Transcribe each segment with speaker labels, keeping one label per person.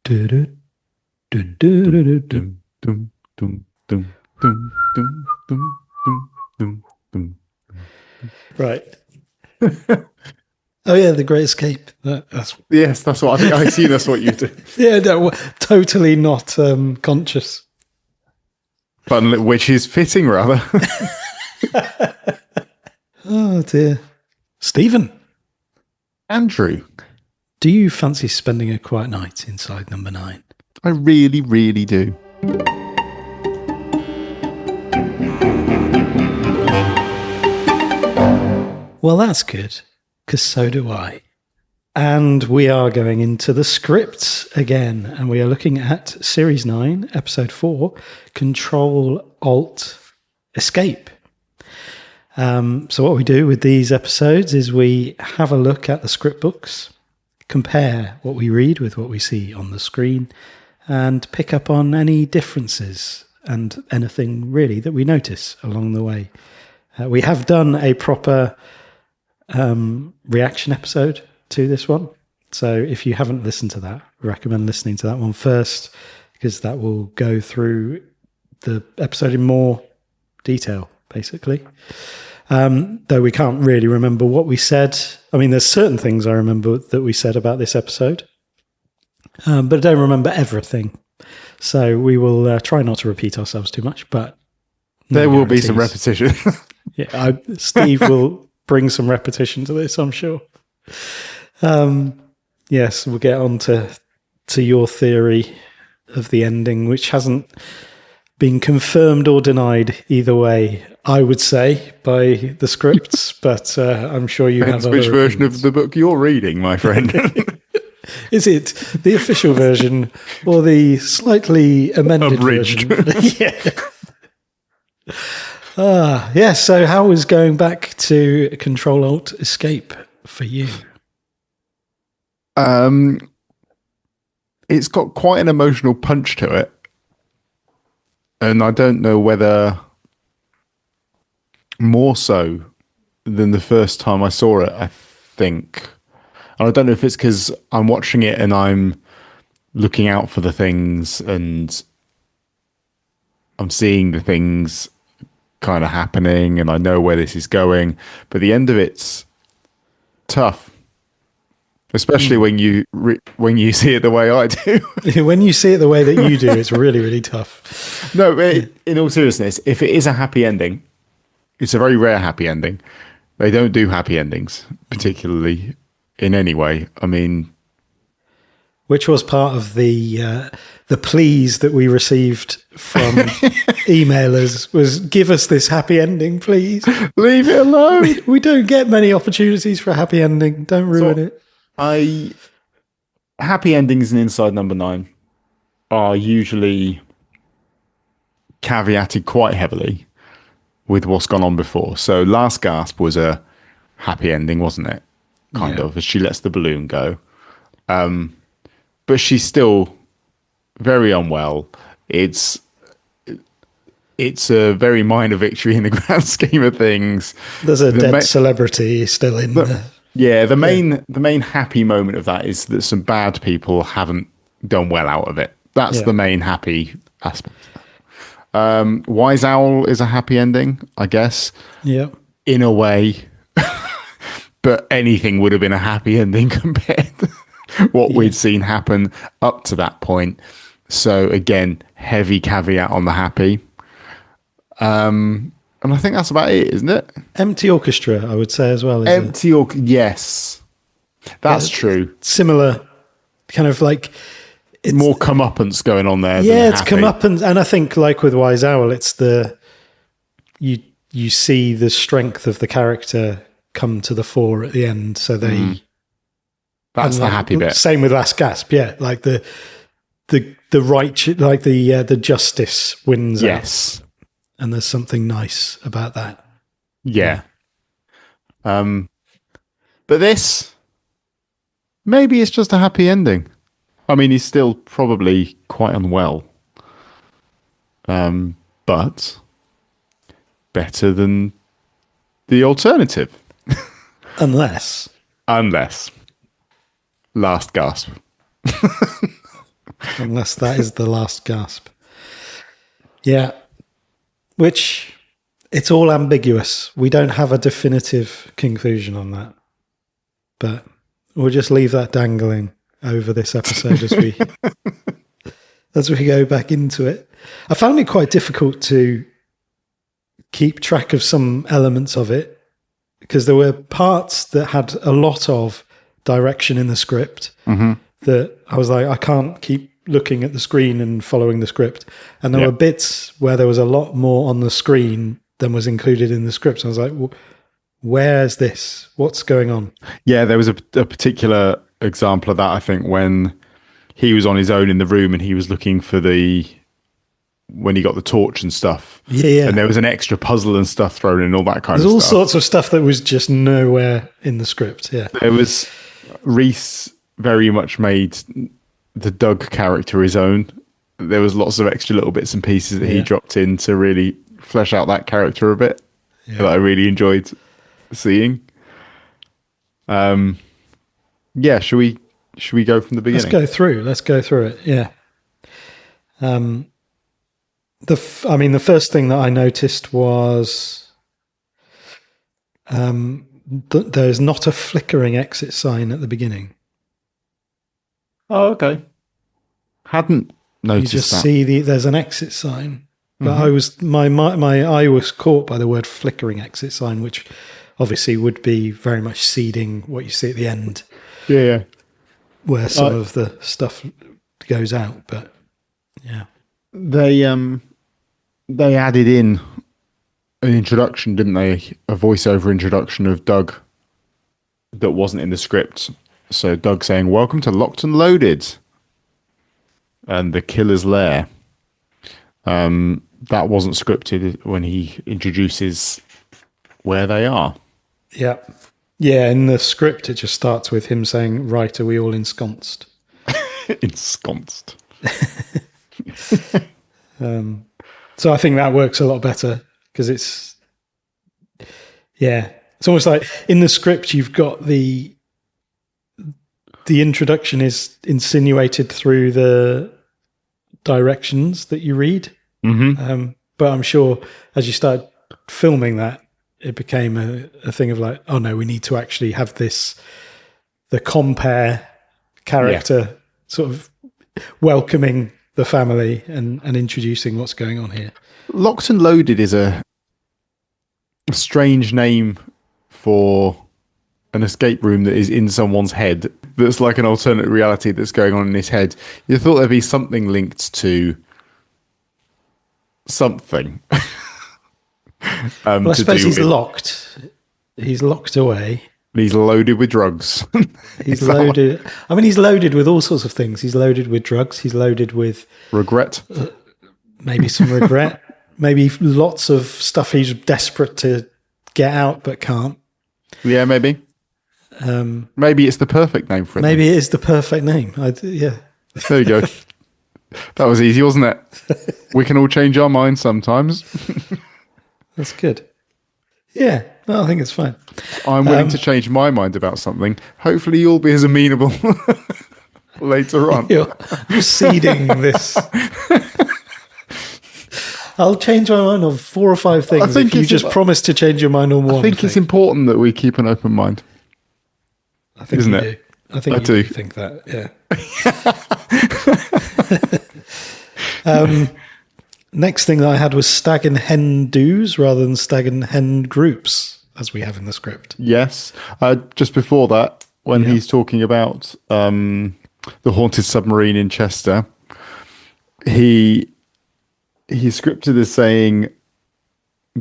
Speaker 1: Dum, dum, dum, dum, dum, dum, dum, dum, dum, dum.
Speaker 2: Right. Oh yeah, The Great Escape. That's
Speaker 1: Yes, that's what I think. I assume that's what you do.
Speaker 2: yeah, no, totally not conscious.
Speaker 1: But which is fitting, rather.
Speaker 2: Oh dear, Stephen.
Speaker 1: Andrew,
Speaker 2: Do you fancy spending a quiet night inside number 9?
Speaker 1: I really, really do.
Speaker 2: Well, that's good, because so do I. And we are going into the scripts again, and we are looking at Series 9, Episode 4, Ctrl, Alt, Escape. So what we do with these episodes is we have a look at the script books, compare what we read with what we see on the screen, and pick up on any differences and anything really that we notice along the way. We have done a proper reaction episode to this one. So if you haven't listened to that, I recommend listening to that one first, because that will go through the episode in more detail, basically. Though we can't really remember what we said. I mean, there's certain things I remember that we said about this episode, but I don't remember everything. So we will try not to repeat ourselves too much, but
Speaker 1: There will be some repetition.
Speaker 2: Yeah, Steve will bring some repetition to this, I'm sure. Yes, we'll get on to your theory of the ending, which hasn't been confirmed or denied either way, I would say, by the scripts, but I'm sure you have other
Speaker 1: which version
Speaker 2: opinions.
Speaker 1: of the book you're reading, my friend.
Speaker 2: Is it the official version or the slightly amended
Speaker 1: Abridged.
Speaker 2: version? Yeah. Yeah, so how was going back to Control Alt Escape for you?
Speaker 1: It's got quite an emotional punch to it. And I don't know whether more so than the first time I saw it, I think. And I don't know if it's because I'm watching it and I'm looking out for the things and I'm seeing the things kind of happening and I know where this is going. But the end of it's tough. Especially when you see it the way I do.
Speaker 2: When you see it the way that you do, it's really, really tough.
Speaker 1: No, in all seriousness, if it is a happy ending, it's a very rare happy ending. They don't do happy endings, particularly in any way. I mean,
Speaker 2: which was part of the pleas that we received from emailers was, give us this happy ending, please.
Speaker 1: Leave it alone.
Speaker 2: We don't get many opportunities for a happy ending. Don't ruin it.
Speaker 1: Happy endings in Inside Number 9 are usually caveated quite heavily with what's gone on before. So Last Gasp was a happy ending, wasn't it? Kind of, as she lets the balloon go. But she's still very unwell. It's a very minor victory in the grand scheme of things.
Speaker 2: There's a dead celebrity still in there.
Speaker 1: Yeah, the main happy moment of that is that some bad people haven't done well out of it. That's the main happy aspect. Wise Owl is a happy ending, I guess.
Speaker 2: Yeah.
Speaker 1: In a way. But anything would have been a happy ending compared to what we'd seen happen up to that point. So again, heavy caveat on the happy. And I think that's about it, isn't it?
Speaker 2: Empty Orchestra, I would say as well.
Speaker 1: Yes. That's true.
Speaker 2: Similar, kind of like...
Speaker 1: It's more comeuppance going on there.
Speaker 2: Yeah, it's comeuppance. And I think like with Wise Owl, it's you see the strength of the character come to the fore at the end. So they...
Speaker 1: That's the happy bit.
Speaker 2: Same with Last Gasp, yeah. Like the right, like the justice wins out.
Speaker 1: Yes.
Speaker 2: And there's something nice about that.
Speaker 1: Yeah. But this, maybe it's just a happy ending. I mean, he's still probably quite unwell. But better than the alternative.
Speaker 2: Unless.
Speaker 1: Last Gasp.
Speaker 2: unless that is the last gasp. Yeah. Which, it's all ambiguous. We don't have a definitive conclusion on that. But we'll just leave that dangling over this episode as we go back into it. I found it quite difficult to keep track of some elements of it because there were parts that had a lot of direction in the script that I was like, I can't keep looking at the screen and following the script. And there were bits where there was a lot more on the screen than was included in the script. So I was like, well, where's this? What's going on?
Speaker 1: Yeah, there was a particular example of that, I think, when he was on his own in the room and he was looking for when he got the torch and stuff.
Speaker 2: Yeah.
Speaker 1: And there was an extra puzzle and stuff thrown in, all that kind
Speaker 2: There's
Speaker 1: of
Speaker 2: all
Speaker 1: stuff.
Speaker 2: sorts of stuff that was just nowhere in the script. Yeah.
Speaker 1: There was, Reese very much made the Doug character his own. There was lots of extra little bits and pieces that he dropped in to really flesh out that character a bit that I really enjoyed seeing. Yeah, should we go from the beginning?
Speaker 2: Let's go through it. Yeah. The first thing that I noticed was there's not a flickering exit sign at the beginning.
Speaker 1: Oh, okay. Hadn't noticed
Speaker 2: You just
Speaker 1: that.
Speaker 2: see there's an exit sign. But my eye was caught by the word flickering exit sign, which obviously would be very much seeding what you see at the end.
Speaker 1: Yeah.
Speaker 2: Where some of the stuff goes out, but yeah.
Speaker 1: They added in an introduction, didn't they? A voiceover introduction of Doug that wasn't in the script. So Doug saying, "Welcome to Locked and Loaded," and the killer's lair. That wasn't scripted when he introduces where they are.
Speaker 2: Yeah. Yeah, in the script, it just starts with him saying, "Right, are we all ensconced?"
Speaker 1: Ensconced.
Speaker 2: So I think that works a lot better because it's almost like in the script, you've got the introduction is insinuated through the directions that you read. But I'm sure as you start filming that, it became a thing of like, oh no, we need to actually have the compare character sort of welcoming the family and introducing what's going on here.
Speaker 1: Locked and Loaded is a strange name for an escape room that is in someone's head. That's like an alternate reality that's going on in his head. You thought there'd be something linked to something.
Speaker 2: Well, I suppose he's locked. He's locked away.
Speaker 1: He's loaded with drugs.
Speaker 2: He's loaded. I mean, he's loaded with all sorts of things. He's loaded with drugs. He's loaded with
Speaker 1: regret.
Speaker 2: Maybe some regret. Maybe lots of stuff he's desperate to get out but can't.
Speaker 1: Yeah, maybe. Maybe it's the perfect name for it.
Speaker 2: Maybe it is the perfect name. Yeah.
Speaker 1: There you go. That was easy, wasn't it? We can all change our minds sometimes.
Speaker 2: That's good. Yeah, no, I think it's fine.
Speaker 1: I'm willing to change my mind about something. Hopefully you'll be as amenable later on.
Speaker 2: You're seeding this. I'll change my mind on 4 or 5 things if you just promise to change your mind on one.
Speaker 1: I think it's important that we keep an open mind.
Speaker 2: I think
Speaker 1: Isn't
Speaker 2: you
Speaker 1: it?
Speaker 2: do. I think
Speaker 1: I do
Speaker 2: think that, yeah. Next thing that I had was stag and hen do's rather than stag and hen groups, as we have in the script.
Speaker 1: Yes. Just before that, when he's talking about the haunted submarine in Chester, he scripted as saying,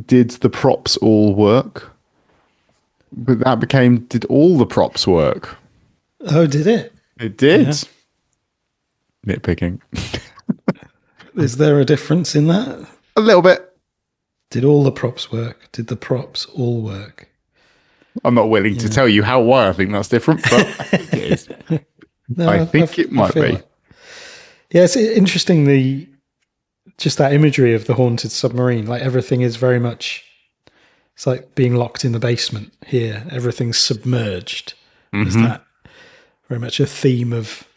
Speaker 1: "Did the props all work?" But that became, "Did all the props work?"
Speaker 2: Oh, did it?
Speaker 1: It did.
Speaker 2: Yeah.
Speaker 1: Nitpicking.
Speaker 2: Is there a difference in that?
Speaker 1: A little bit.
Speaker 2: Did all the props work? Did the props all work?
Speaker 1: I'm not willing to tell you why I think that's different, but I think it is.
Speaker 2: No,
Speaker 1: I think it might be.
Speaker 2: Yeah, it's interesting, just that imagery of the haunted submarine. Like everything is very much, it's like being locked in the basement here. Everything's submerged. Is that very much a theme of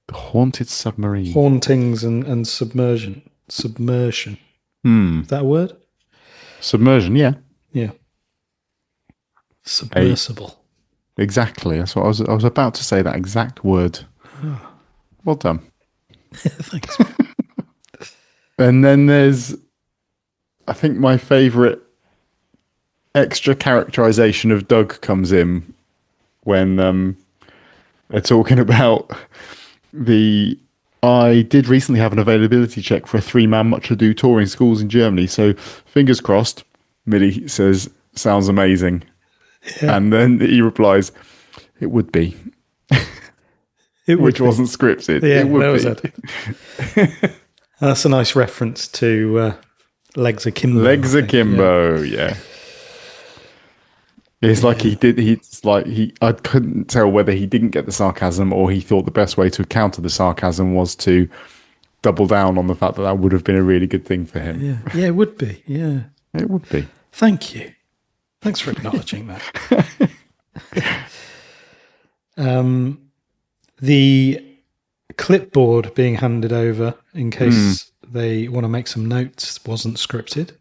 Speaker 1: The haunted submarine.
Speaker 2: Hauntings and submersion. Submersion. Is that a word?
Speaker 1: Submersion, yeah.
Speaker 2: Yeah. Submersible.
Speaker 1: Exactly. That's what I was about to say, that exact word. Well done.
Speaker 2: Thanks.
Speaker 1: And then there's, I think, my favourite extra characterization of Doug comes in when they're talking about I did recently have an availability check for a 3-man Much Ado touring schools in Germany, so fingers crossed. Millie says, sounds amazing. Yeah. And then he replies, it would be. Which wasn't scripted.
Speaker 2: Yeah,
Speaker 1: it would
Speaker 2: that
Speaker 1: be.
Speaker 2: Was it. That's a nice reference to Legs Akimbo.
Speaker 1: Legs Akimbo, yeah. It's like I couldn't tell whether he didn't get the sarcasm or he thought the best way to counter the sarcasm was to double down on the fact that would have been a really good thing for him.
Speaker 2: Yeah, it would be. Yeah.
Speaker 1: It would be.
Speaker 2: Thank you. Thanks for acknowledging that. The clipboard being handed over in case they want to make some notes wasn't scripted.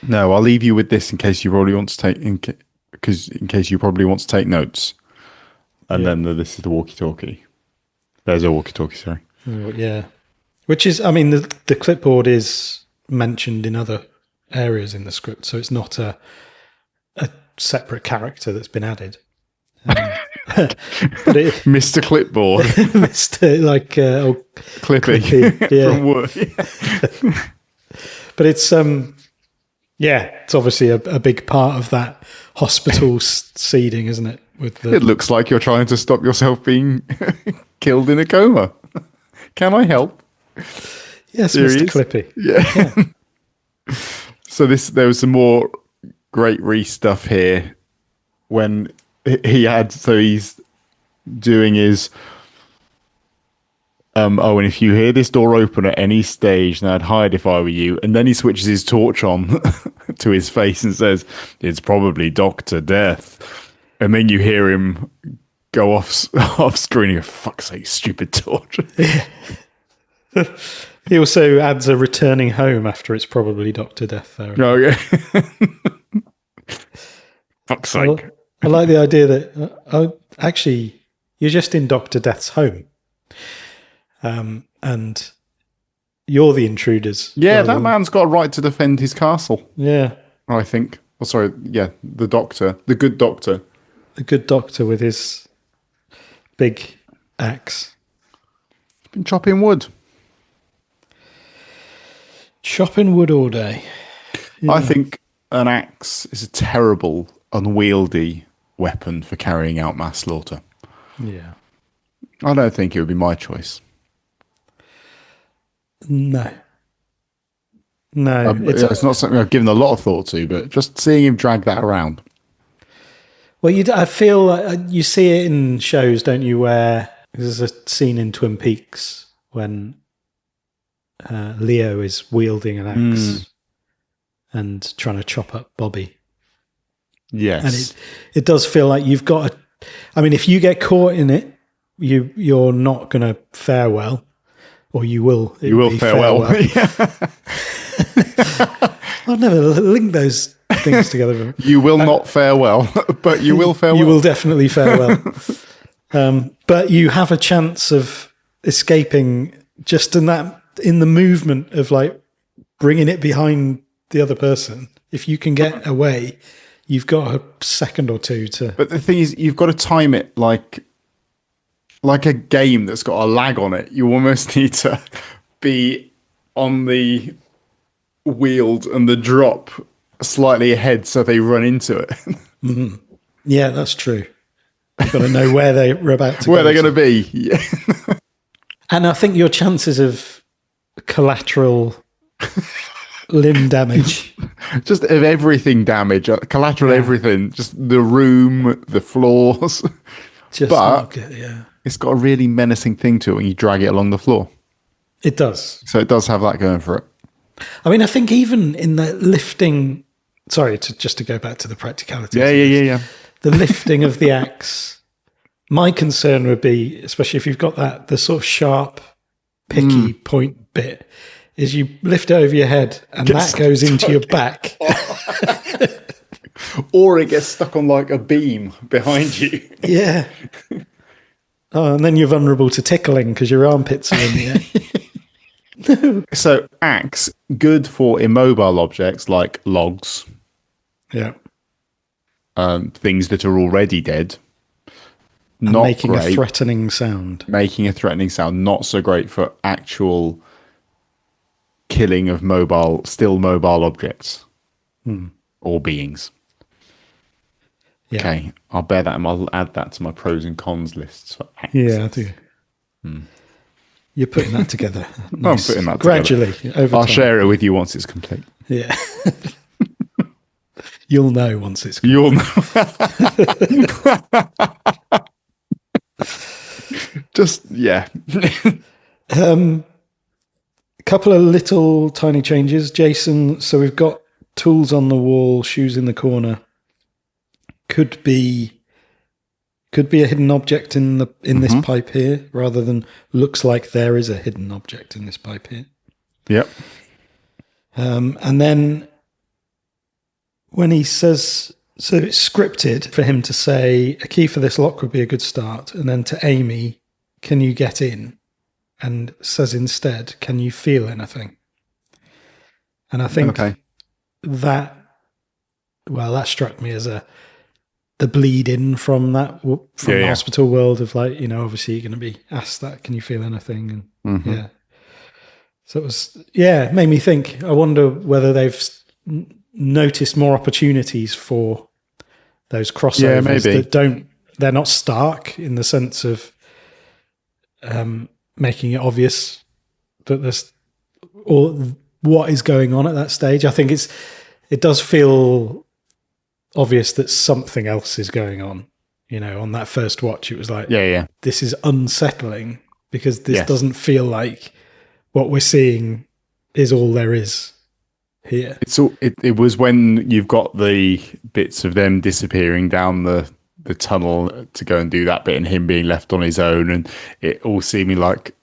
Speaker 2: No,
Speaker 1: I'll leave you with this in case you probably want to take in case you probably want to take notes. And then this is the walkie-talkie. There's a walkie-talkie, sorry.
Speaker 2: Yeah. Which is, I mean, the clipboard is mentioned in other areas in the script, so it's not a separate character that's been added. But
Speaker 1: Mr. Clipboard.
Speaker 2: Mr.
Speaker 1: Clippy.
Speaker 2: Yeah.
Speaker 1: From Wood.
Speaker 2: But it's it's obviously a big part of that hospital seeding, isn't it? It
Speaker 1: looks like you're trying to stop yourself being killed in a coma. Can I help?
Speaker 2: Yes, Mr. Clippy.
Speaker 1: Yeah. So there was some more great Reese stuff here when he's doing his and if you hear this door open at any stage, then I'd hide if I were you. And then he switches his torch on to his face and says, it's probably Dr. Death. And then you hear him go off screen and go, fuck's sake, stupid torch.
Speaker 2: He also adds a returning home after it's probably Dr. Death there.
Speaker 1: Oh, yeah. Fuck's sake.
Speaker 2: I like the idea that, actually, you're just in Dr. Death's home. And you're the intruders.
Speaker 1: Yeah, that man's got a right to defend his castle.
Speaker 2: Yeah.
Speaker 1: I think. Oh, sorry. Yeah, the doctor. The good doctor.
Speaker 2: The good doctor with his big axe.
Speaker 1: He's been chopping wood.
Speaker 2: Chopping wood all day. Yeah.
Speaker 1: I think an axe is a terrible, unwieldy weapon for carrying out mass slaughter.
Speaker 2: Yeah.
Speaker 1: I don't think it would be my choice.
Speaker 2: No.
Speaker 1: It's not something I've given a lot of thought to, but just seeing him drag that around.
Speaker 2: Well, I feel like you see it in shows, don't you, where there's a scene in Twin Peaks when Leo is wielding an axe and trying to chop up Bobby.
Speaker 1: Yes.
Speaker 2: And it does feel like you've got if you get caught in it, you're not going to fare well. Or you will.
Speaker 1: You will fare well.
Speaker 2: I've never linked those things together.
Speaker 1: You will not fare well, but you will fare well.
Speaker 2: You will definitely fare well. But you have a chance of escaping just in the movement of like bringing it behind the other person. If you can get away, you've got a second or two to.
Speaker 1: But the thing is, you've got to time it like a game that's got a lag on it. You almost need to be on the wield and the drop slightly ahead so they run into it.
Speaker 2: Mm-hmm. Yeah, that's true. You've got to know where they're about to go.
Speaker 1: Where they're going to be. Yeah.
Speaker 2: And I think your chances of collateral limb damage.
Speaker 1: Just of everything damage. Collateral everything. Just the room, the floors.
Speaker 2: But yeah.
Speaker 1: It's got a really menacing thing to it when you drag it along the floor.
Speaker 2: It does.
Speaker 1: So it does have that going for it.
Speaker 2: I mean, I think even in the lifting... Sorry, just to go back to the practicality.
Speaker 1: Yeah.
Speaker 2: The lifting of the axe My concern would be, especially if you've got the sort of sharp, picky point bit, is you lift it over your head and that goes into your back.
Speaker 1: Or it gets stuck on like a beam behind you.
Speaker 2: Yeah. Oh, and then you're vulnerable to tickling because your armpits are in the air.
Speaker 1: So axe, good for immobile objects like logs,
Speaker 2: Yeah.
Speaker 1: things that are already dead.
Speaker 2: And
Speaker 1: Not
Speaker 2: making
Speaker 1: great.
Speaker 2: a threatening sound.
Speaker 1: Making a threatening sound. Not so great for actual killing of still mobile objects or beings.
Speaker 2: Yeah.
Speaker 1: Okay, I'll bear that and I'll add that to my pros and cons lists for axe.
Speaker 2: Yeah, I do. You're putting that together. Nice.
Speaker 1: I'm putting that
Speaker 2: gradually
Speaker 1: together.
Speaker 2: over
Speaker 1: I'll
Speaker 2: time.
Speaker 1: share it with you once it's complete.
Speaker 2: Yeah. You'll know once it's complete.
Speaker 1: You'll know. Just, yeah.
Speaker 2: A couple of little tiny changes. Jason, so we've got tools on the wall, shoes in the corner. Could be a hidden object in this pipe here, rather than looks like there is a hidden object in this pipe here.
Speaker 1: Yep.
Speaker 2: And then when he says, so it's scripted for him to say, a key for this lock would be a good start. And then to Amy, can you get in? And says instead, can you feel anything? And I think that struck me as the bleed in from the hospital world of like, obviously you're going to be asked that, can you feel anything? And yeah. So it was, made me think, I wonder whether they've noticed more opportunities for those crossovers that they're not stark in the sense of making it obvious that there's or what is going on at that stage. I think it does feel obvious that something else is going on. On that first watch, it was like, this is unsettling because this doesn't feel like what we're seeing is all there is here.
Speaker 1: It was when you've got the bits of them disappearing down the tunnel to go and do that bit and him being left on his own and it all seeming like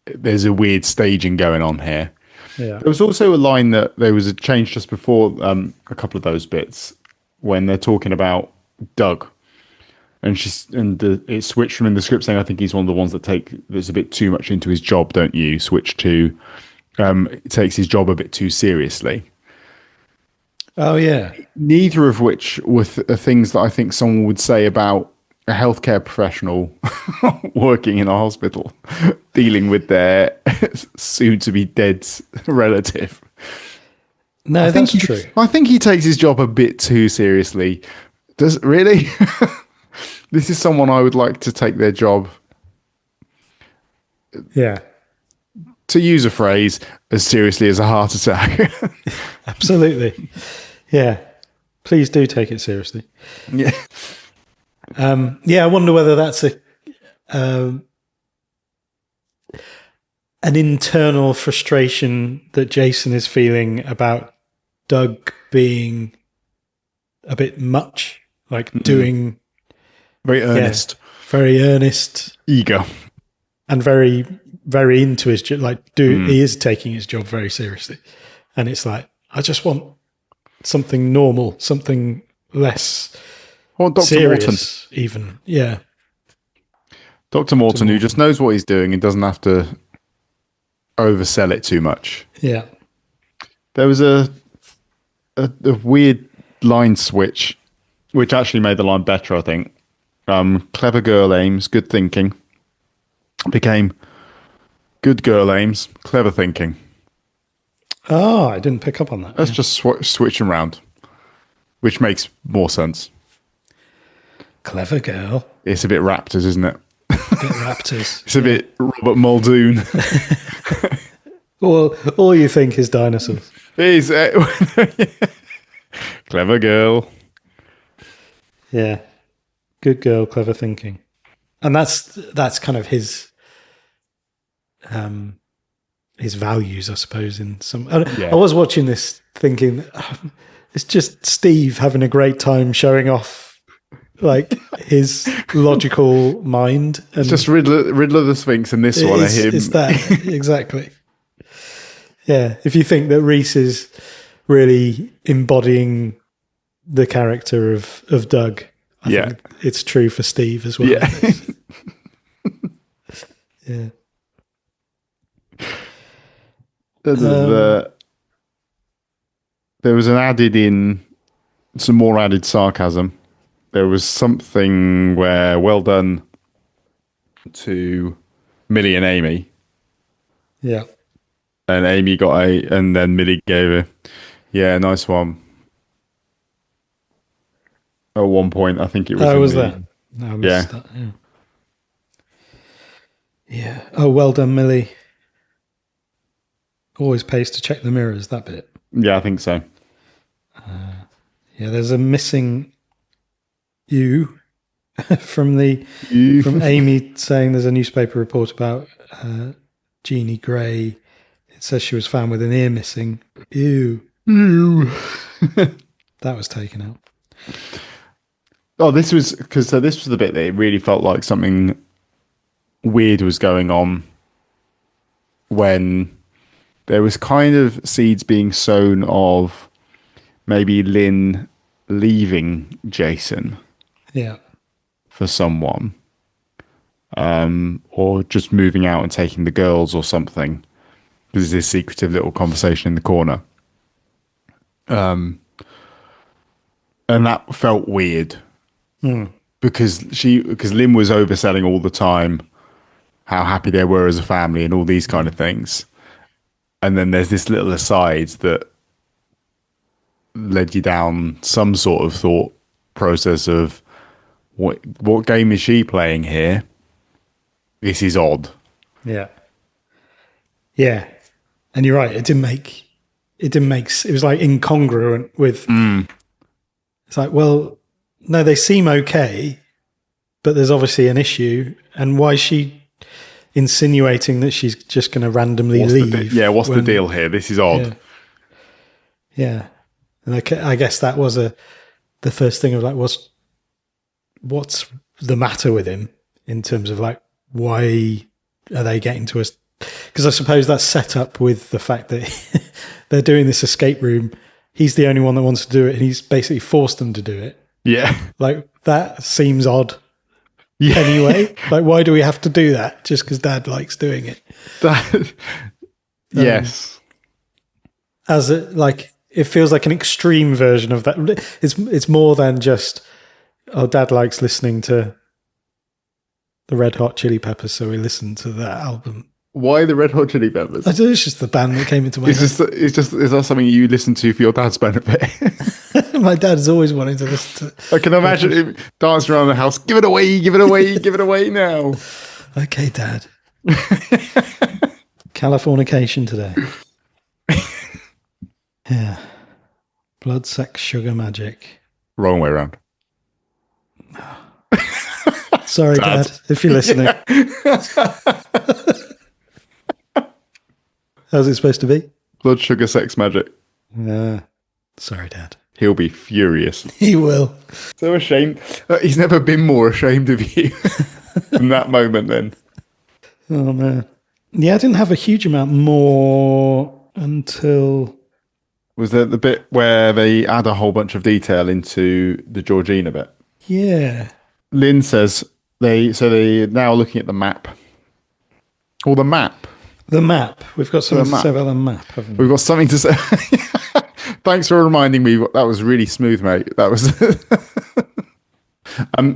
Speaker 1: there's a weird staging going on here.
Speaker 2: Yeah.
Speaker 1: There was also a line that there was a change just before a couple of those bits when they're talking about Doug. And it switched from in the script saying, I think he's one of the ones that's a bit too much into his job, don't you? Switch to takes his job a bit too seriously.
Speaker 2: Oh, yeah.
Speaker 1: Neither of which were things that I think someone would say about a healthcare professional working in a hospital, dealing with their soon-to-be dead relative.
Speaker 2: No, that's true.
Speaker 1: I think he takes his job a bit too seriously. Does really? This is someone I would like to take their job.
Speaker 2: Yeah.
Speaker 1: To use a phrase, as seriously as a heart attack.
Speaker 2: Absolutely. Yeah. Please do take it seriously.
Speaker 1: Yeah.
Speaker 2: I wonder whether that's an internal frustration that Jason is feeling about Doug being a bit much, like doing
Speaker 1: very earnest,
Speaker 2: very earnest,
Speaker 1: eager,
Speaker 2: and very, very into his job. Like, he is taking his job very seriously, and it's like, I just want something normal, something less.
Speaker 1: Or Dr.
Speaker 2: serious,
Speaker 1: Morton,
Speaker 2: even
Speaker 1: Dr. Morton, who just knows what he's doing and doesn't have to oversell it too much.
Speaker 2: Yeah,
Speaker 1: there was a weird line switch, which actually made the line better, I think. Clever girl aims, good thinking. Became good girl aims, clever thinking.
Speaker 2: Oh, I didn't pick up on that.
Speaker 1: Let's just switch them around, which makes more sense.
Speaker 2: Clever girl.
Speaker 1: It's a bit Raptors, isn't it?
Speaker 2: A bit Raptors.
Speaker 1: It's a bit Robert Muldoon.
Speaker 2: All you think is dinosaurs.
Speaker 1: He's clever girl.
Speaker 2: Yeah. Good girl, clever thinking. And that's kind of his values, I suppose, in some I was watching this thinking it's just Steve having a great time showing off like his logical mind. And
Speaker 1: It's just Riddler the Sphinx and this one are him.
Speaker 2: It's that, exactly. Yeah, if you think that Reese is really embodying the character of Doug, I think it's true for Steve as well.
Speaker 1: Yeah.
Speaker 2: Yeah.
Speaker 1: There was some more added sarcasm. There was something where well done to Millie and Amy.
Speaker 2: Yeah.
Speaker 1: And Amy and then Millie gave her, yeah, nice one. At one point, I think it was.
Speaker 2: Oh, was that? No, I missed that. Yeah. Yeah. Oh, well done, Millie. Always pays to check the mirrors, that bit.
Speaker 1: Yeah, I think so.
Speaker 2: Yeah, there's a missing U from Amy saying there's a newspaper report about Jeannie Gray. It says she was found with an ear missing. Ew. That was taken out.
Speaker 1: Oh, this was the bit that it really felt like something weird was going on when there was kind of seeds being sown of maybe Lynn leaving Jason.
Speaker 2: Yeah.
Speaker 1: For someone. Or just moving out and taking the girls or something. There's this secretive little conversation in the corner. And that felt weird. Because Lynn was overselling all the time how happy they were as a family and all these kind of things. And then there's this little aside that led you down some sort of thought process of what game is she playing here? This is odd.
Speaker 2: Yeah. Yeah. And you're right, it was like incongruent with It's like, well, no, they seem okay, but there's obviously an issue. And why is she insinuating that she's just going to randomly leave?
Speaker 1: What's the deal here? This is odd.
Speaker 2: Yeah. And I guess that was the first thing of like, what's the matter with him in terms of like, why are they getting to us? Because I suppose that's set up with the fact that they're doing this escape room. He's the only one that wants to do it, and he's basically forced them to do it. Yeah. Like, that seems odd. Yeah. Anyway, like, why do we have to do that? Just because Dad likes doing it.
Speaker 1: Yes.
Speaker 2: As it feels like an extreme version of that. It's more than just, Dad likes listening to the Red Hot Chili Peppers, so we listen to that album.
Speaker 1: Why the Red Hot Chili Peppers?
Speaker 2: I don't know, it's just the band that came into my head.
Speaker 1: Is that something you listen to for your dad's benefit?
Speaker 2: My dad's always wanting to listen to.
Speaker 1: I can imagine him dancing around the house. Give it away, give it away, give it away now.
Speaker 2: Okay, Dad. Californication today. Yeah. Blood, sex, sugar, magic.
Speaker 1: Wrong way around.
Speaker 2: Sorry, Dad, if you're listening. How's it supposed to be?
Speaker 1: Blood, sugar, sex, magic.
Speaker 2: Sorry, Dad.
Speaker 1: He'll be furious.
Speaker 2: He will.
Speaker 1: So ashamed. He's never been more ashamed of you in that moment then.
Speaker 2: Oh, man. Yeah, I didn't have a huge amount more until...
Speaker 1: Was there the bit where they add a whole bunch of detail into the Georgina bit?
Speaker 2: Yeah.
Speaker 1: Lynn says they're now looking at the map. Or the map.
Speaker 2: The map. We've got something to say about the map, haven't we?
Speaker 1: We've got something to say. Thanks for reminding me. That was really smooth, mate. That was...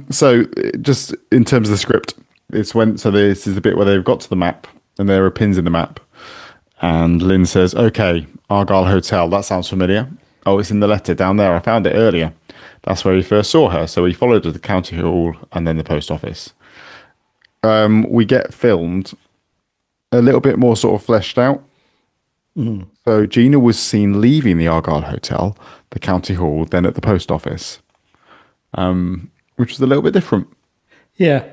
Speaker 1: So just in terms of the script, this is the bit where they've got to the map and there are pins in the map. And Lynn says, okay, Argyle Hotel, that sounds familiar. Oh, it's in the letter down there. I found it earlier. That's where he first saw her. So he followed her to the county hall and then the post office. We get filmed a little bit more sort of fleshed out. Mm. So Gina was seen leaving the Argyle Hotel, the county hall, then at the post office, which was a little bit different. Yeah.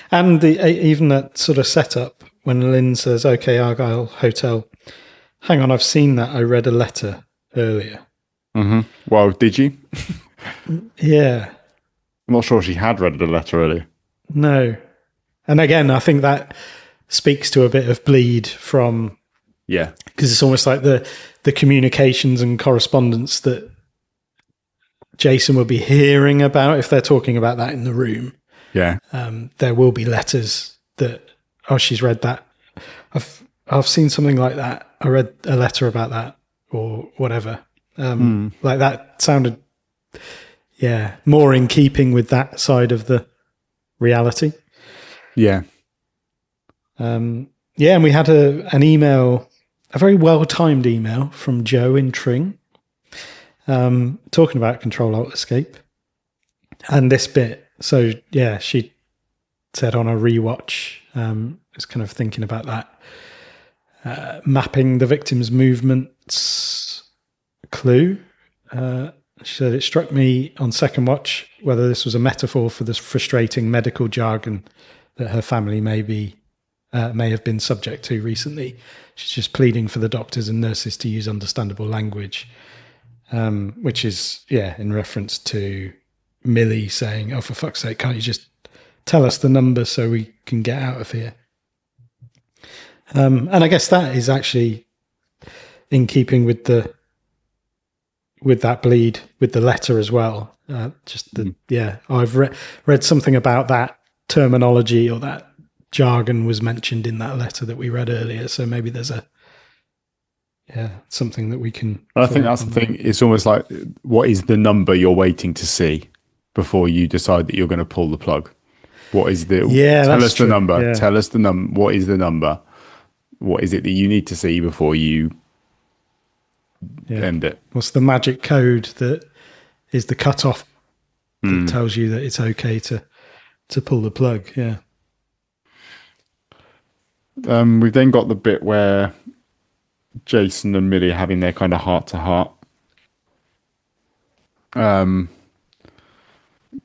Speaker 2: And even that sort of setup when Lynn says, okay, Argyle Hotel, hang on, I've seen that. I read a letter earlier.
Speaker 1: Mm-hmm. Well, did you?
Speaker 2: Yeah.
Speaker 1: I'm not sure she had read the letter earlier.
Speaker 2: No. And again, I think that speaks to a bit of bleed from,
Speaker 1: Yeah.
Speaker 2: because it's almost like the communications and correspondence that Jason will be hearing about if they're talking about that in the room.
Speaker 1: Yeah.
Speaker 2: There will be letters that, oh, she's read that. I've seen something like that. I read a letter about that or whatever. Like that sounded, more in keeping with that side of the reality.
Speaker 1: Yeah.
Speaker 2: And we had an email, a very well-timed email from Joe in Tring, talking about Ctrl-Alt-Escape and this bit. So, she said on a rewatch, was kind of thinking about that, mapping the victim's movements clue. She said, it struck me on second watch whether this was a metaphor for this frustrating medical jargon that her family may have been subject to recently. She's just pleading for the doctors and nurses to use understandable language, which is, in reference to Millie saying, oh, for fuck's sake, can't you just tell us the number so we can get out of here? And I guess that is actually in keeping with that bleed with the letter as well. I've read something about that terminology or that jargon was mentioned in that letter that we read earlier. So maybe there's something that we can.
Speaker 1: I think that's the thing. It's almost like, what is the number you're waiting to see before you decide that you're going to pull the plug? What is the? Tell us the number. Yeah. Tell us the number. What is the number? What is it that you need to see before you end it?
Speaker 2: What's the magic code that is the cutoff that tells you that it's okay to pull the plug? Yeah.
Speaker 1: We've then got the bit where Jason and Millie are having their kind of heart-to-heart.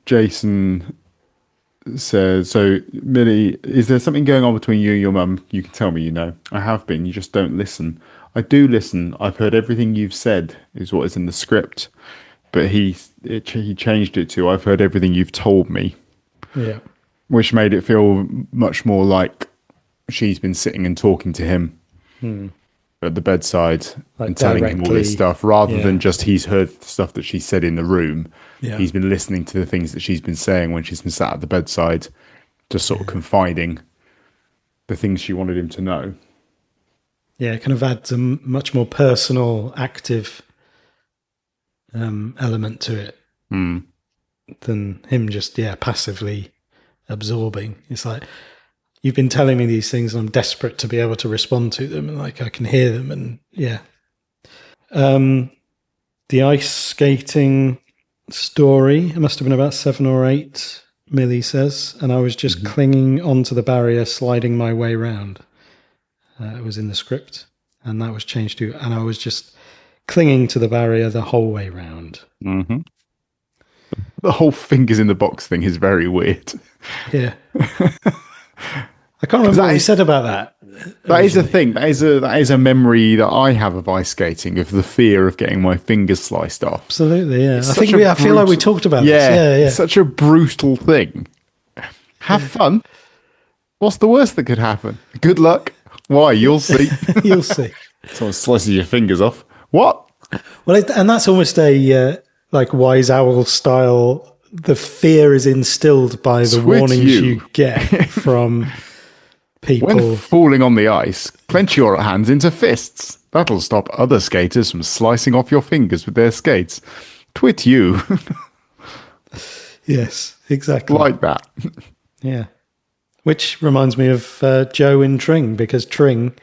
Speaker 1: Jason says, so Millie, is there something going on between you and your mum? You can tell me, I have been, you just don't listen. I do listen. I've heard everything you've said, is what is in the script. But he changed it to, I've heard everything you've told me.
Speaker 2: Yeah.
Speaker 1: Which made it feel much more like she's been sitting and talking to him at the bedside, like, and telling him all this stuff, rather than just he's heard the stuff that she said in the room. Yeah. He's been listening to the things that she's been saying when she's been sat at the bedside, just sort of confiding the things she wanted him to know.
Speaker 2: Yeah, it kind of adds a much more personal, active element to it than him just, passively absorbing. It's like, you've been telling me these things and I'm desperate to be able to respond to them, and like I can hear them, and the ice skating story, it must have been about 7 or 8, Millie says, and I was just clinging onto the barrier, sliding my way round. It was in the script, and that was changed to, and I was just clinging to the barrier the whole way round.
Speaker 1: Mm-hmm. The whole fingers in the box thing is very weird.
Speaker 2: Yeah. I can't remember what he said about that.
Speaker 1: That is a thing. That is a memory that I have of ice skating, of the fear of getting my fingers sliced off.
Speaker 2: Absolutely, yeah. I feel like we talked about this. Yeah.
Speaker 1: It's such a brutal thing. Have fun. What's the worst that could happen? Good luck. Why? You'll see.
Speaker 2: You'll see.
Speaker 1: Someone slices your fingers off. What?
Speaker 2: Well, and that's almost a like Wise Owl style. The fear is instilled by the warnings you get from people.
Speaker 1: When falling on the ice, clench your hands into fists. That'll stop other skaters from slicing off your fingers with their skates. Twit you.
Speaker 2: Yes, exactly.
Speaker 1: Like that.
Speaker 2: Yeah. Which reminds me of Joe in Tring, because Tring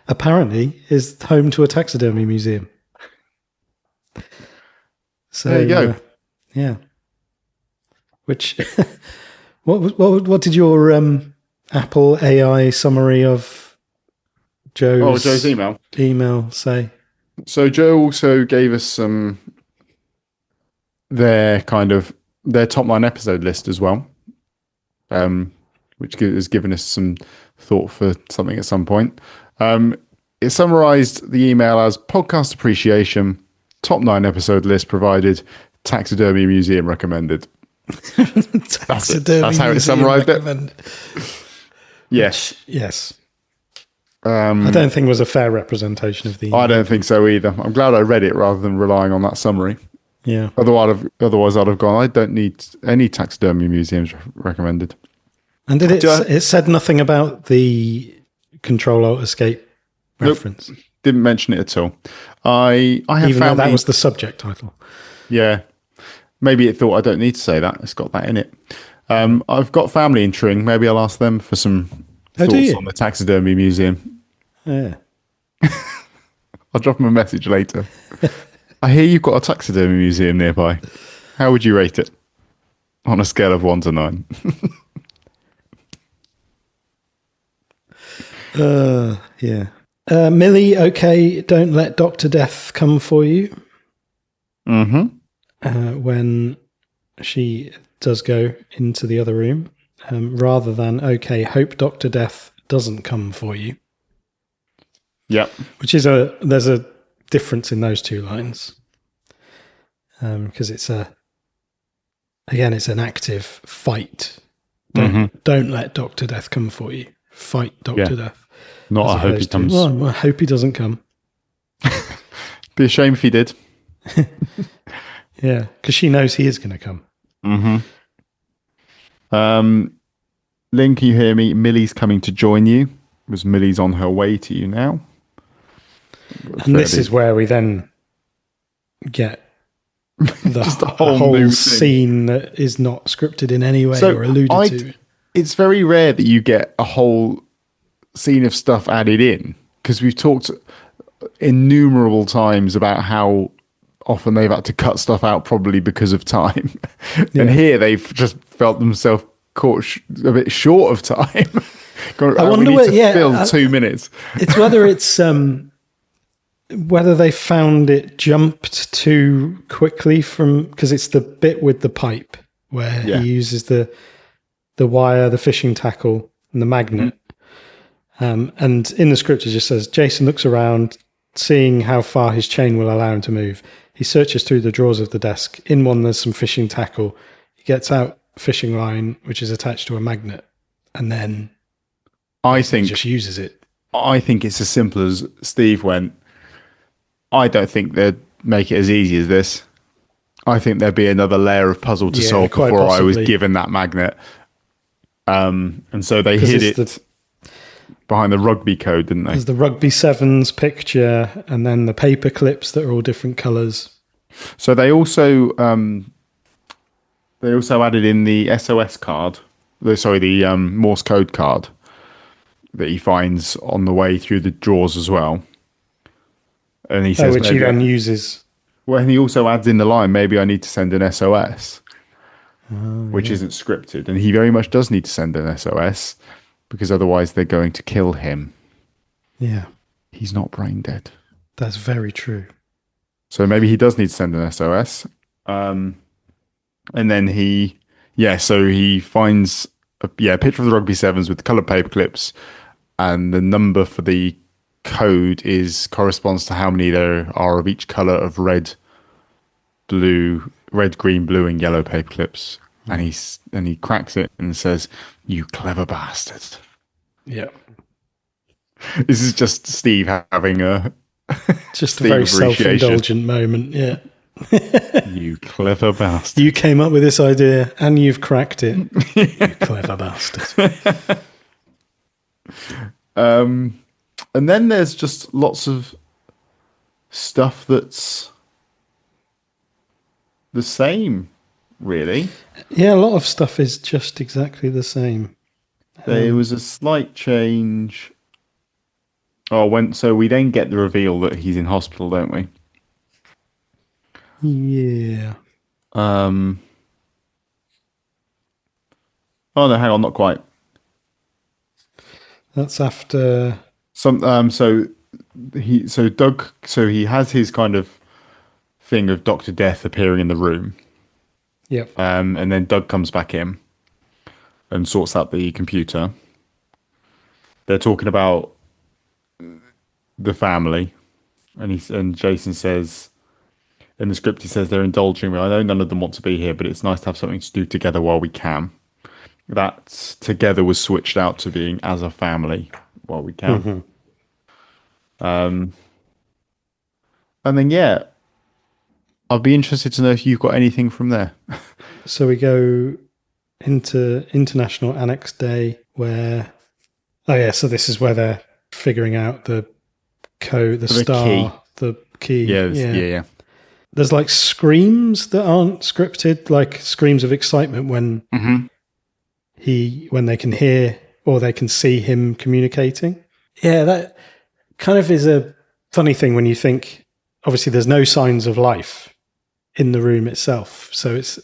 Speaker 2: apparently is home to a taxidermy museum. So,
Speaker 1: there you go.
Speaker 2: Yeah. Which, what did your Apple AI summary of Joe's email say?
Speaker 1: So Joe also gave us their top line episode list as well, which has given us some thought for something at some point. It summarized the email as podcast appreciation, top 9 episode list provided, taxidermy museum recommended. That's it.
Speaker 2: Taxidermy
Speaker 1: That's how it
Speaker 2: museum
Speaker 1: summarised it.
Speaker 2: recommend.
Speaker 1: Yes.
Speaker 2: Yes. I don't think was a fair representation of the.
Speaker 1: I don't think so either. I'm glad I read it rather than relying on that summary.
Speaker 2: Yeah.
Speaker 1: Otherwise, I'd have gone, I don't need any taxidermy museums recommended.
Speaker 2: And it said nothing about the Control Alt Escape reference?
Speaker 1: Nope, didn't mention it at all. I have
Speaker 2: Even though
Speaker 1: family.
Speaker 2: that was the subject title.
Speaker 1: Yeah. Maybe it thought I don't need to say that. It's got that in it. I've got family in Tring. Maybe I'll ask them for some thoughts on the taxidermy museum.
Speaker 2: Yeah.
Speaker 1: I'll drop them a message later. I hear you've got a taxidermy museum nearby. How would you rate it? On a scale of 1 to 9.
Speaker 2: Yeah. Millie, okay, don't let Dr. Death come for you. When she does go into the other room, rather than, okay, hope Dr. Death doesn't come for you.
Speaker 1: Yep.
Speaker 2: Which is there's a difference in those two lines. Because it's an active fight. Don't let Dr. Death come for you. Fight Dr. Death.
Speaker 1: Not I hope he comes.
Speaker 2: Well, I hope he doesn't come.
Speaker 1: Be a shame if he did.
Speaker 2: Yeah, because she knows he is going to come.
Speaker 1: Lynn, can you hear me? Millie's coming to join you. Because Millie's on her way to you now.
Speaker 2: And this is where we then get the whole scene that is not scripted in any way or alluded to.
Speaker 1: It's very rare that you get a whole scene of stuff added in, because we've talked innumerable times about how often they've had to cut stuff out probably because of time. And here they've just felt themselves caught a bit short of time.
Speaker 2: I wonder
Speaker 1: fill 2 minutes.
Speaker 2: It's whether it's whether they found it jumped too quickly because it's the bit with the pipe where he uses the wire, the fishing tackle, and the magnet. And in the script, it just says, Jason looks around, seeing how far his chain will allow him to move. He searches through the drawers of the desk. In one, there's some fishing tackle. He gets out fishing line, which is attached to a magnet, and then he just uses it.
Speaker 1: I think it's as simple as Steve went, I don't think they'd make it as easy as this. I think there'd be another layer of puzzle to solve before I was given that magnet. And so they hid it behind the rugby code, didn't they?
Speaker 2: There's the rugby sevens picture, and then the paper clips that are all different colours.
Speaker 1: So they also added in the SOS card. The Morse code card that he finds on the way through the drawers as well. And he says,
Speaker 2: which he then uses.
Speaker 1: Well, and he also adds in the line, maybe I need to send an SOS, which isn't scripted. And he very much does need to send an SOS, because otherwise they're going to kill him. Yeah. He's not brain dead.
Speaker 2: That's very true.
Speaker 1: So maybe he does need to send an SOS. And then he finds a picture of the rugby sevens with the coloured paper clips, and the number for the code corresponds to how many there are of each colour of red, green, blue, and yellow paper clips. And he cracks it and says, "You clever bastard."
Speaker 2: Yeah.
Speaker 1: This is just Steve having a
Speaker 2: very self-indulgent moment. Yeah.
Speaker 1: You clever bastard.
Speaker 2: You came up with this idea and you've cracked it. You clever bastard.
Speaker 1: And then there's just lots of stuff that's the same, really.
Speaker 2: Yeah, a lot of stuff is just exactly the same.
Speaker 1: There was a slight change. So we then get the reveal that he's in hospital, don't we?
Speaker 2: Yeah.
Speaker 1: Oh no, hang on, not quite.
Speaker 2: That's after
Speaker 1: he has his kind of thing of Dr. Death appearing in the room.
Speaker 2: Yep.
Speaker 1: And then Doug comes back in and sorts out the computer. They're talking about the family, and Jason says in the script he says they're indulging me. I know none of them want to be here, but it's nice to have something to do together while we can. That together was switched out to being as a family while we can. And then, yeah, I'd be interested to know if you've got anything from there.
Speaker 2: So we go into International Annex Day where, oh yeah, so this is where they're figuring out the code, the star,
Speaker 1: key.
Speaker 2: the key.
Speaker 1: Yeah.
Speaker 2: There's like screams that aren't scripted, like screams of excitement when when they can hear or they can see him communicating. Yeah, that kind of is a funny thing when you think, obviously there's no signs of life in the room itself. So it's,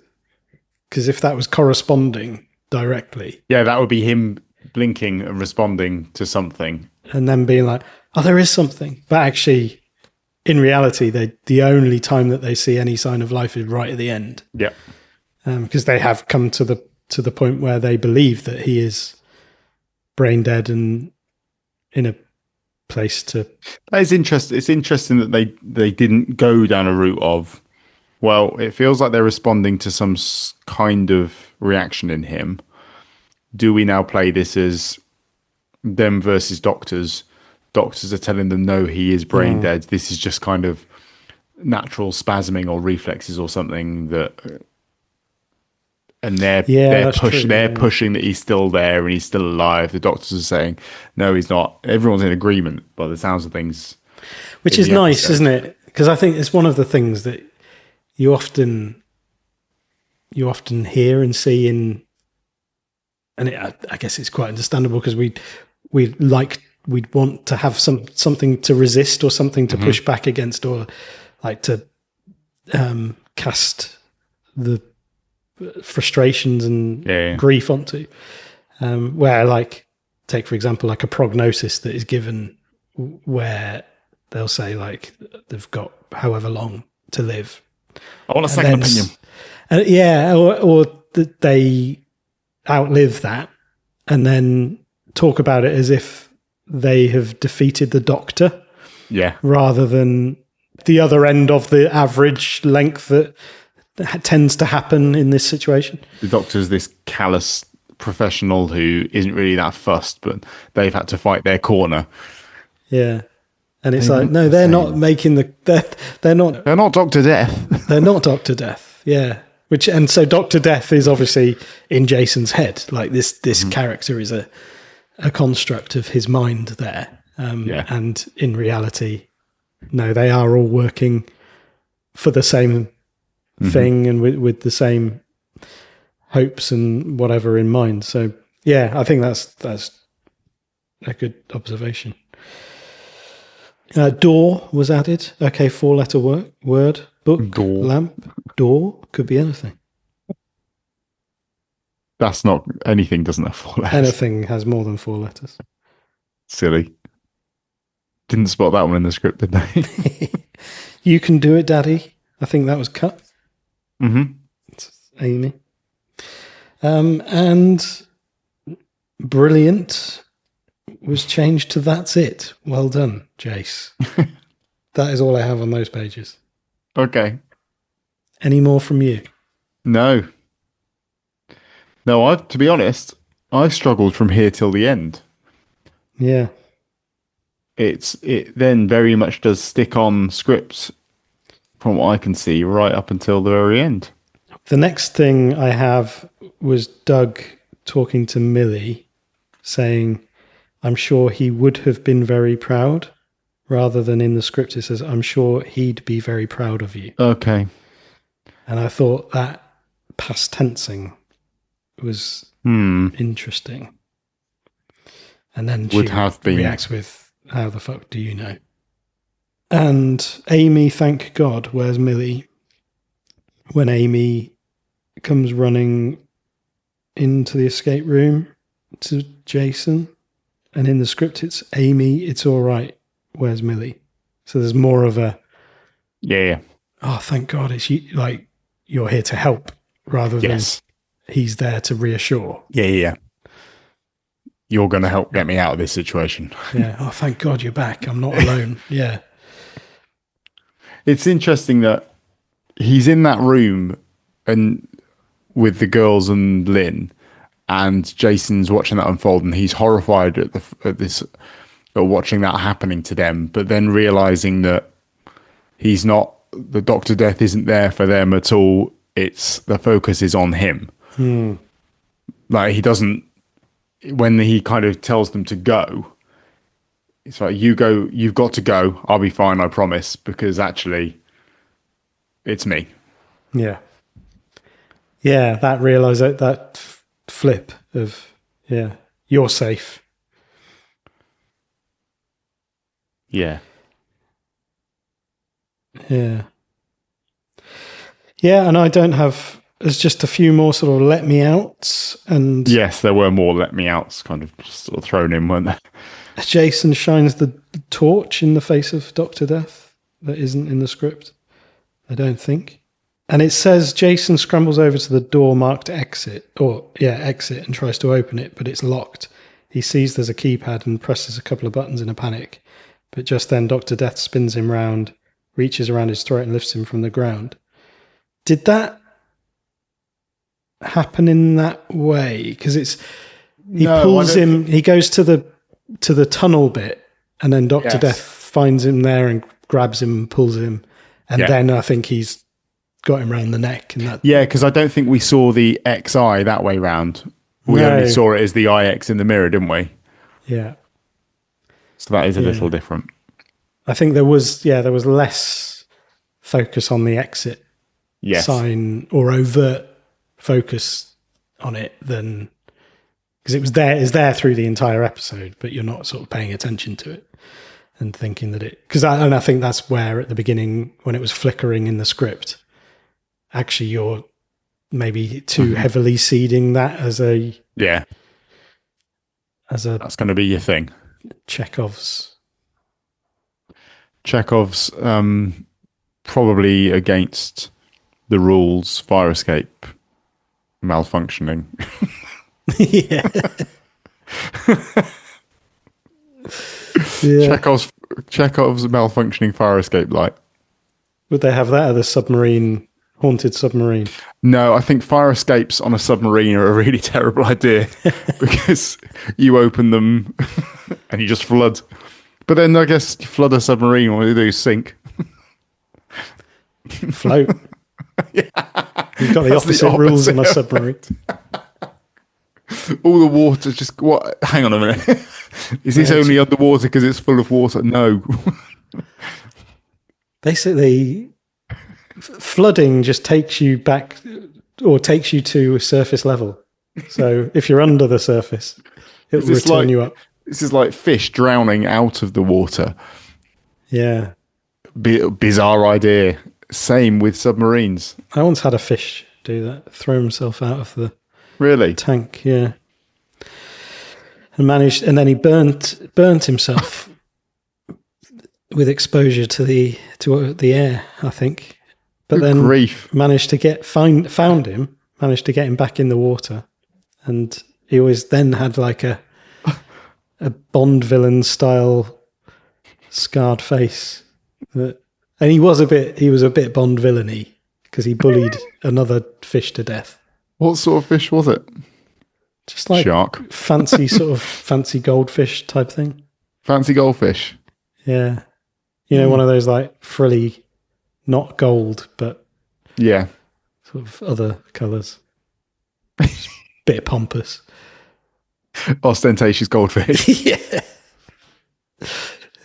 Speaker 2: because if that was corresponding directly.
Speaker 1: Yeah, that would be him blinking and responding to something.
Speaker 2: And then being like, oh, there is something. But actually, in reality, the only time that they see any sign of life is right at the end.
Speaker 1: Yeah.
Speaker 2: Because they have come to the point where they believe that he is brain dead and in a place to...
Speaker 1: That is interesting. It's interesting that they didn't go down a route of, well, it feels like they're responding to some kind of reaction in him. Do we now play this as them versus doctors? Doctors are telling them, no, he is brain dead. This is just kind of natural spasming or reflexes or something that... And they're pushing that he's still there and he's still alive. The doctors are saying, no, he's not. Everyone's in agreement by the sounds of things.
Speaker 2: Which is nice, isn't it? Because I think it's one of the things that you often hear and see in, and I guess it's quite understandable because we'd want to have something to resist or something to push back against, or like to cast the frustrations and grief onto, where, like, take for example like a prognosis that is given where they'll say like they've got however long to live.
Speaker 1: I want a second opinion.
Speaker 2: Or that they outlive that and then talk about it as if they have defeated the doctor, rather than the other end of the average length that tends to happen in this situation.
Speaker 1: The doctor's this callous professional who isn't really that fussed, but they've had to fight their corner.
Speaker 2: Yeah. And it's like, no, they're not making they're not
Speaker 1: Dr. Death.
Speaker 2: They're not Dr. Death. Yeah. And so Dr. Death is obviously in Jason's head. Like this character is a construct of his mind there. And in reality, no, they are all working for the same thing and with the same hopes and whatever in mind. So yeah, I think that's a good observation. Door was added. Okay, 4-letter word. Book,
Speaker 1: door.
Speaker 2: Lamp, door. Could be anything.
Speaker 1: That's not anything. Doesn't have 4 letters.
Speaker 2: Anything has more than 4 letters.
Speaker 1: Silly. Didn't spot that one in the script, did they?
Speaker 2: You can do it, Daddy. I think that was cut. It's Amy. And brilliant was changed to that's it. Well done, Jace. That is all I have on those pages.
Speaker 1: Okay.
Speaker 2: Any more from you?
Speaker 1: No. To be honest, I've struggled from here till the end.
Speaker 2: Yeah.
Speaker 1: It then very much does stick on script from what I can see right up until the very end.
Speaker 2: The next thing I have was Doug talking to Millie saying, I'm sure he would have been very proud, rather than in the script it says, I'm sure he'd be very proud of you.
Speaker 1: Okay.
Speaker 2: And I thought that past tensing was interesting. And then she reacts with, how the fuck do you know? And Amy, thank God, where's Millie? When Amy comes running into the escape room to Jason, and in the script it's Amy, it's all right, where's Millie? So there's more of a oh, thank God it's you, like you're here to help rather than he's there to reassure.
Speaker 1: You're going to help get me out of this situation.
Speaker 2: Oh, thank God you're back, I'm not alone. It's
Speaker 1: interesting that he's in that room and with the girls and Lynn, and Jason's watching that unfold, and he's horrified at watching that happening to them, but then realizing that he's not, the Doctor Death isn't there for them at all. It's the focus is on him. Like he doesn't, when he kind of tells them to go, it's like, you go, you've got to go. I'll be fine, I promise, because actually it's me.
Speaker 2: Yeah. Yeah, that flip of, yeah, you're safe.
Speaker 1: Yeah.
Speaker 2: Yeah. Yeah, and I don't have, there's just a few more sort of let me outs, and
Speaker 1: Yes, there were more let me outs kind of just sort of thrown in, weren't there?
Speaker 2: Jason shines the torch in the face of Dr. Death that isn't in the script, I don't think. And it says Jason scrambles over to the door marked exit, exit, and tries to open it, but it's locked. He sees there's a keypad and presses a couple of buttons in a panic. But just then Dr. Death spins him round, reaches around his throat and lifts him from the ground. Did that happen in that way? Because he pulls him, he goes to the tunnel bit, and then Dr. Death finds him there and grabs him and pulls him. And then I think he's got him around the neck. And that.
Speaker 1: Yeah, because I don't think we saw the XI that way round. We only saw it as the IX in the mirror, didn't we?
Speaker 2: Yeah.
Speaker 1: So that is a little different.
Speaker 2: I think there was less focus on the exit sign or overt focus on it than, because it's there through the entire episode, but you're not sort of paying attention to it and thinking that I think that's where at the beginning when it was flickering in the script, actually you're maybe too heavily seeding that as that's
Speaker 1: going to be your thing.
Speaker 2: Chekhov's
Speaker 1: probably against the rules, fire escape malfunctioning.
Speaker 2: Yeah.
Speaker 1: Chekhov's malfunctioning fire escape light.
Speaker 2: Would they have that at the haunted submarine?
Speaker 1: No, I think fire escapes on a submarine are a really terrible idea because you open them and you just flood. But then I guess you flood a submarine, what do you do? Sink.
Speaker 2: Float. You've got the opposite rules on a submarine.
Speaker 1: All the water just, what? Hang on a minute. Is this only underwater because it's full of water? No.
Speaker 2: Basically, flooding just takes you back or takes you to surface level. So if you're under the surface, it will return you up.
Speaker 1: This is like fish drowning out of the water.
Speaker 2: Yeah.
Speaker 1: Bizarre idea. Same with submarines.
Speaker 2: I once had a fish do that, throw himself out of the tank, yeah. And then he burnt himself with exposure to the air, I think. But then managed to get him back in the water. And he always then had like a Bond villain style scarred face. And he was a bit Bond villainy because he bullied another fish to death.
Speaker 1: What sort of fish was it?
Speaker 2: Just like
Speaker 1: shark,
Speaker 2: fancy goldfish type thing.
Speaker 1: Fancy goldfish.
Speaker 2: Yeah, one of those like frilly, not gold, but sort of other colours. Bit pompous.
Speaker 1: Ostentatious goldfish.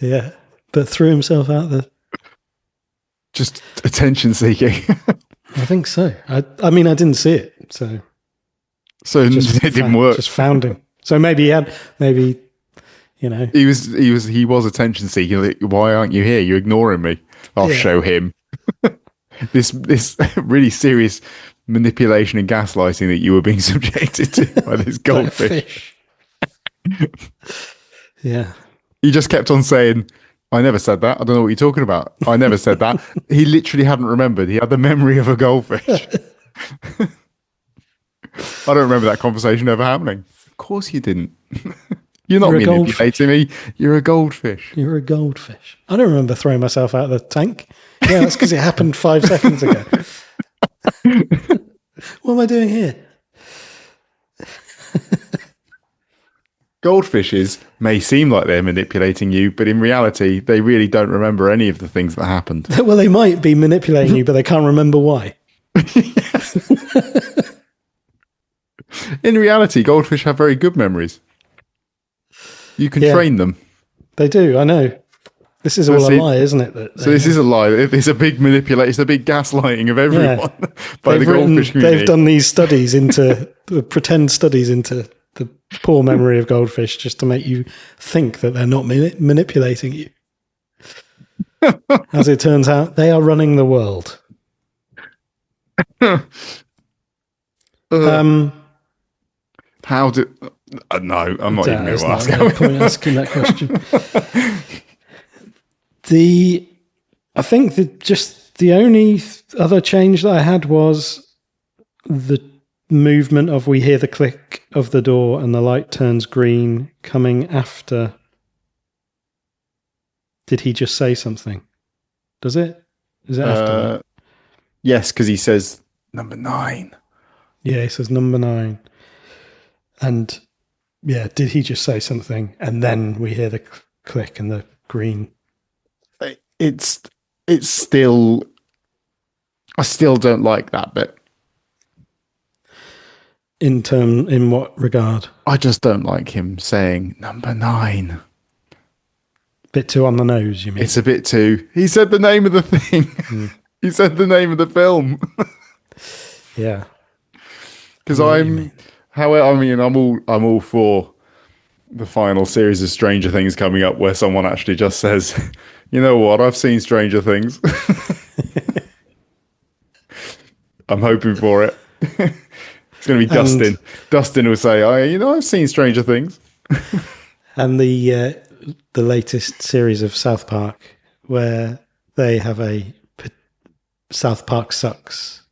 Speaker 2: Yeah, but threw himself out the.
Speaker 1: Just attention seeking.
Speaker 2: I think so. I mean, I didn't see it, so
Speaker 1: it didn't work.
Speaker 2: Just found him. So maybe
Speaker 1: he was attention seeking. Like, why aren't you here? You're ignoring me. I'll show him. This really serious manipulation and gaslighting that you were being subjected to by this goldfish.
Speaker 2: Yeah.
Speaker 1: He just kept on saying, I never said that. I don't know what you're talking about. I never said that. He literally hadn't remembered. He had the memory of a goldfish. I don't remember that conversation ever happening. Of course you didn't. You're not
Speaker 2: You're a
Speaker 1: manipulating me. You're a goldfish.
Speaker 2: You're a goldfish. I don't remember throwing myself out of the tank. Yeah, that's because it happened 5 seconds ago. What am I doing here?
Speaker 1: Goldfishes may seem like they're manipulating you, but in reality, they really don't remember any of the things that happened.
Speaker 2: Well, they might be manipulating you, but they can't remember why.
Speaker 1: In reality, goldfish have very good memories. You can train them.
Speaker 2: They do, I know. This is all a lie, isn't it?
Speaker 1: So this is a lie. It's a big manipulation. It's a big gaslighting of everyone by the goldfish community.
Speaker 2: They've done these studies pretend studies into the poor memory of goldfish just to make you think that they're not manipulating you. As it turns out, they are running the world.
Speaker 1: How do... no, I'm not even going to ask.
Speaker 2: No point asking that question. I think that just the only other change that I had was the movement of we hear the click of the door and the light turns green coming after. Did he just say something? Does it? Is it after that?
Speaker 1: Yes, because he says number 9.
Speaker 2: Yeah, he says number 9. And yeah, did he just say something? And then we hear the click and the green.
Speaker 1: It's still... I still don't like that bit.
Speaker 2: In what regard?
Speaker 1: I just don't like him saying number 9.
Speaker 2: Bit too on the nose, you mean?
Speaker 1: It's a bit too... He said the name of the thing. He said the name of the film.
Speaker 2: Yeah.
Speaker 1: Because I'm all for the final series of Stranger Things coming up where someone actually just says, you know what, I've seen Stranger Things. I'm hoping for it. It's going to be Dustin. Dustin will say, I've seen Stranger Things.
Speaker 2: And the latest series of South Park where they have a South Park sucks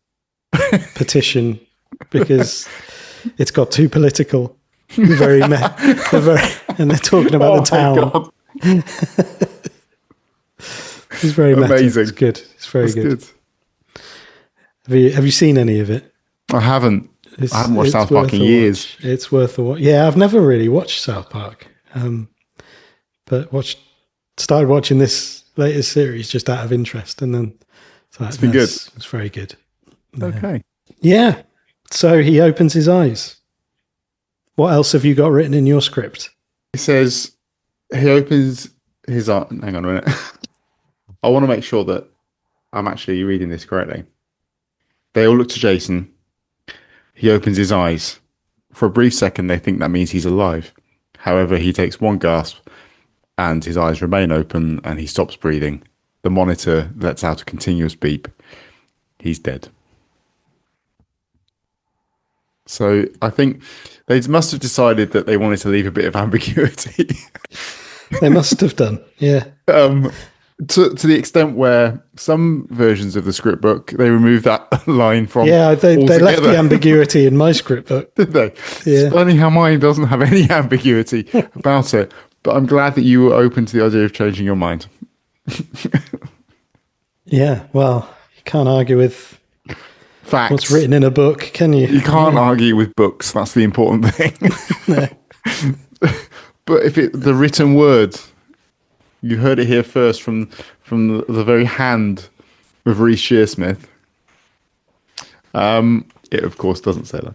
Speaker 2: petition because it's got too political. And they're talking about the town. It's very
Speaker 1: amazing.
Speaker 2: It's good. It's very good. Have you seen any of it?
Speaker 1: I haven't. I haven't watched South Park in years.
Speaker 2: Watch. It's worth a watch. Yeah, I've never really watched South Park, but started watching this latest series just out of interest, and then
Speaker 1: it's been good.
Speaker 2: It's very good.
Speaker 1: Okay.
Speaker 2: Yeah. So he opens his eyes. What else have you got written in your script?
Speaker 1: It says he opens his eyes. Hang on a minute. I want to make sure that I'm actually reading this correctly. They all look to Jason. He opens his eyes. For a brief second, they think that means he's alive. However, he takes one gasp and his eyes remain open and he stops breathing. The monitor lets out a continuous beep. He's dead. So I think they must have decided that they wanted to leave a bit of ambiguity.
Speaker 2: They must have done, yeah.
Speaker 1: To the extent where some versions of the script book, they removed that line from.
Speaker 2: Yeah, they left the ambiguity in my script book.
Speaker 1: Did they?
Speaker 2: Yeah.
Speaker 1: It's funny how mine doesn't have any ambiguity about it. But I'm glad that you were open to the idea of changing your mind.
Speaker 2: Yeah, well, you can't argue with
Speaker 1: facts.
Speaker 2: What's written in a book, can you?
Speaker 1: You can't argue with books. That's the important thing.
Speaker 2: No.
Speaker 1: But if the written word, you heard it here first from the very hand of Reece Shearsmith. It of course doesn't say that.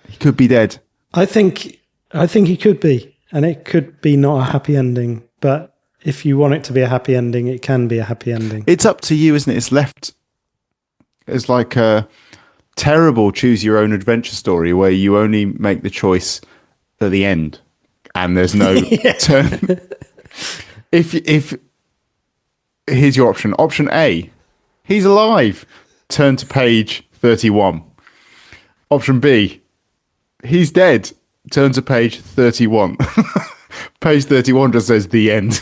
Speaker 1: He could be dead.
Speaker 2: I think he could be, and it could be not a happy ending. But if you want it to be a happy ending, it can be a happy ending.
Speaker 1: It's up to you, isn't it? It's left. It's like a terrible choose your own adventure story where you only make the choice at the end, and there's no turn. If here's your option. Option A, he's alive. Turn to page 31. Option B, he's dead. Turn to page 31. Page 31 just says the end.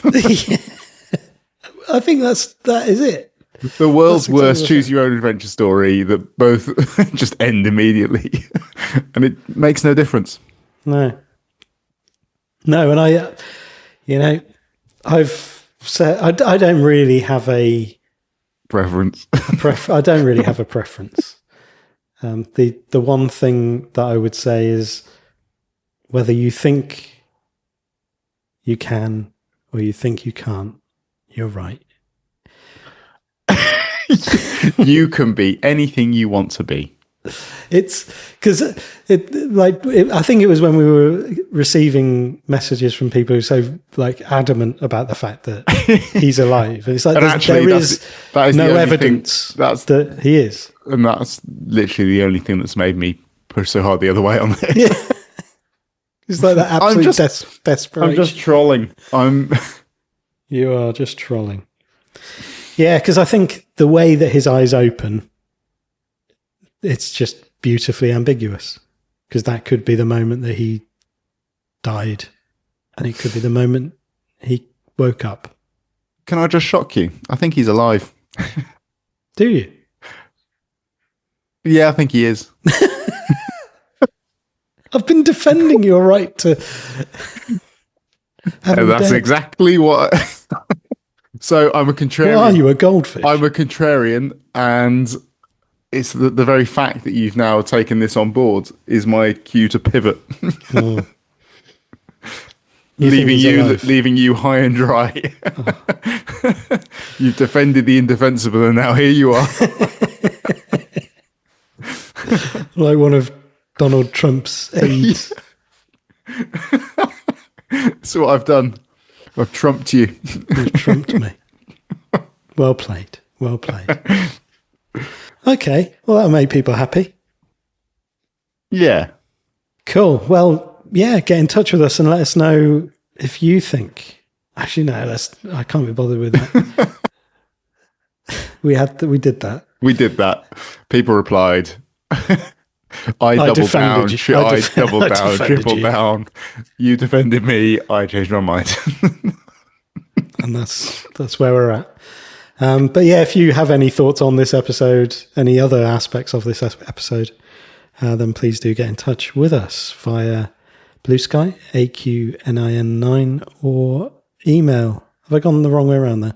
Speaker 2: I think that is it.
Speaker 1: The world's
Speaker 2: That's exactly
Speaker 1: worst
Speaker 2: the
Speaker 1: choose
Speaker 2: thing.
Speaker 1: your own adventure story that both just end immediately. And it makes no difference.
Speaker 2: No, no, and you know, I've said I don't really have
Speaker 1: Preference.
Speaker 2: I don't really have a preference. The one thing that I would say is whether you think you can or you think you can't, you're right.
Speaker 1: You can be anything you want to be.
Speaker 2: It's because I think it was when we were receiving messages from people who are so like adamant about the fact that he's alive, and it's like
Speaker 1: And actually,
Speaker 2: there is
Speaker 1: that is the
Speaker 2: no
Speaker 1: only
Speaker 2: evidence
Speaker 1: thing, that's
Speaker 2: that he is.
Speaker 1: and that's literally the only thing that's made me push so hard the other way on this.
Speaker 2: Yeah, it's like that
Speaker 1: I'm
Speaker 2: absolute
Speaker 1: just,
Speaker 2: desperation.
Speaker 1: I'm just trolling.
Speaker 2: You are just trolling. Yeah, because I think the way that his eyes open, it's just beautifully ambiguous. Because that could be the moment that he died, and it could be the moment he woke up.
Speaker 1: Can I just shock you? I think he's alive.
Speaker 2: Do you?
Speaker 1: Yeah, I think he is.
Speaker 2: I've been defending your right to have him
Speaker 1: That's
Speaker 2: dead.
Speaker 1: exactly what. So I'm a contrarian.
Speaker 2: What are you, a goldfish?
Speaker 1: I'm a contrarian, and it's the very fact that you've now taken this on board is my cue to pivot,
Speaker 2: Oh.
Speaker 1: leaving you high and dry. You've defended the indefensible, and now here you are.
Speaker 2: Like one of Donald Trump's aides.
Speaker 1: That's what I've done. I've trumped you.
Speaker 2: You've trumped me. Well played. Well played. Okay. Well, that'll make people happy.
Speaker 1: Yeah.
Speaker 2: Cool. Well, yeah, get in touch with us and let us know if you think. Actually, no, I can't be bothered with that. We did that.
Speaker 1: We did that. People replied. I doubled down.
Speaker 2: defended you.
Speaker 1: I doubled
Speaker 2: I
Speaker 1: down.
Speaker 2: defended
Speaker 1: Tripled
Speaker 2: you.
Speaker 1: down. You defended me. I changed my mind.
Speaker 2: And that's where we're at. But yeah, if you have any thoughts on this episode, any other aspects of this episode, then please do get in touch with us via Blue Sky, AQNIN9, or email. Have I gone the wrong way around there?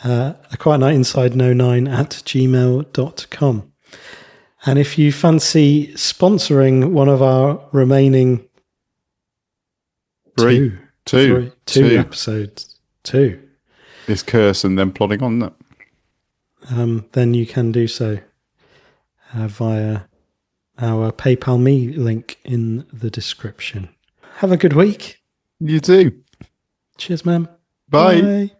Speaker 2: A Quiet Night Inside 09 at gmail.com. And if you fancy sponsoring one of our remaining two episodes,
Speaker 1: This curse and then plodding on that.
Speaker 2: then you can do so via our PayPal Me link in the description. Have a good week.
Speaker 1: You too.
Speaker 2: Cheers, man.
Speaker 1: Bye.
Speaker 2: Bye.